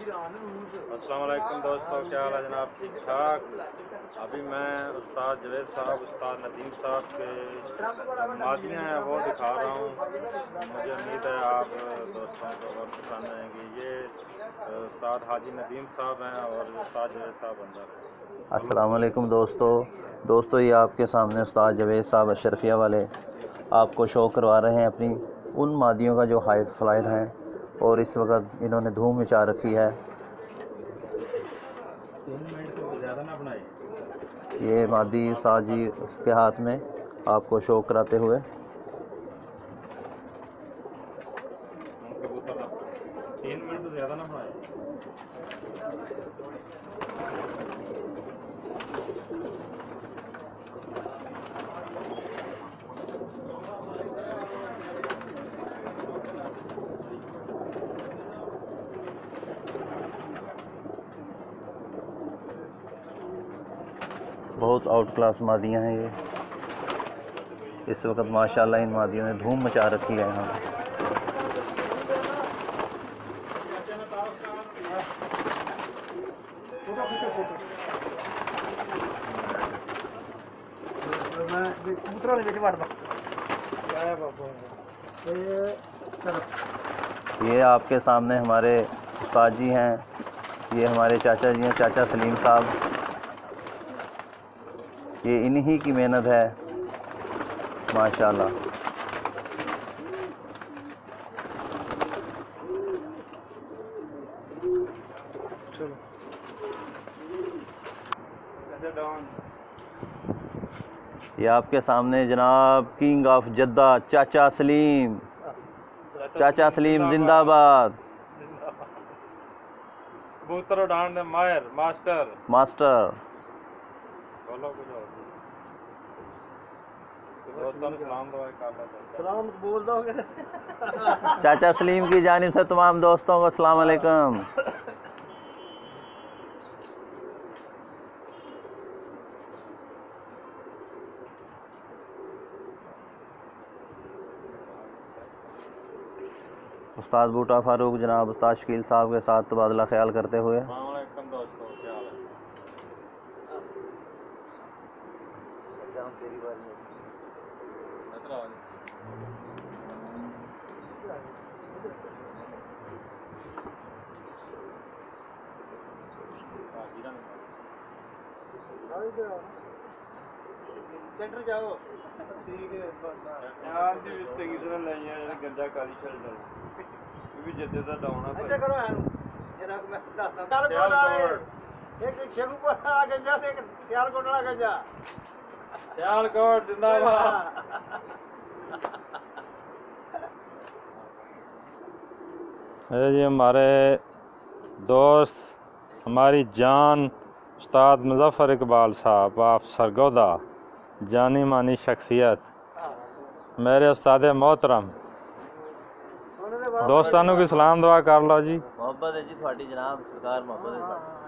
अस्सलाम वालेकुम दोस्तों, क्या हाल है जनाब? ठीक ठाक। अभी मैं उस्ताद जवेद साहब, उस्ताद नदीम साहब के मादियाँ हैं वो दिखा रहा हूँ। मुझे उम्मीद है आप दोस्तों को बहुत पसंद आएंगी। ये उस्ताद हाजी नदीम साहब हैं और उस्ताद जवेद साहब अंदर हैं। अस्सलाम वालेकुम दोस्तों, ये आपके सामने उस्ताद जवेद साहब अशरफिया वाले आपको शो करवा रहे हैं अपनी उन मादियों का जो हाई फ्लायर हैं और इस वक्त इन्होंने धूम मचा रखी है। 3 मिनट से ज़्यादा ना बनाए। ये मादी उस्ताद जी के हाथ में आपको शो कराते हुए। कबूतर 3 मिनट से ज़्यादा ना बनाए। बहुत आउट क्लास मादियाँ हैं ये। इस वक्त माशाल्लाह इन मादियों ने धूम मचा रखी है यहाँ। ये आपके सामने हमारे उस्ताद जी हैं, ये हमारे चाचा जी हैं, चाचा सलीम साहब। ये इन्हीं की मेहनत है माशाल्लाह। ये आपके सामने जनाब किंग ऑफ जद्दा चाचा सलीम जिंदाबाद। कबूतर उड़ाने माहिर मास्टर। बोलो कुछ और। दोस्तों सलाम बोल दोगे। चाचा सलीम की जानिब से तमाम दोस्तों को अस्सलाम वालेकुम। उस्ताद बूटा फारूक जनाब उस्ताद शकील साहब के साथ तबादला ख्याल करते हुए। दोस्तों क्या हाल है? सेंटर जाओ। ठीक है यार जी चंगी तरह लाइया गंजा काली चल जाओ भी जद्दे दा डाउन है भाई। करो यार जरा मैं चल एक शेरू को आ गंजा एक सियालकोट वाला गंजा। सियालकोट जिंदाबाद। ये हमारे दोस्त हमारी जान उस्ताद मुज़फ़्फ़र इकबाल साहब आप सरगोदा जानी मानी शख्सियत मेरे उस्ताद मोहतरम दोस्तानों की सलाम दुआ कर लो जी। मोहब्बत है जी थोड़ी जनाब सरकार मोहब्बत है।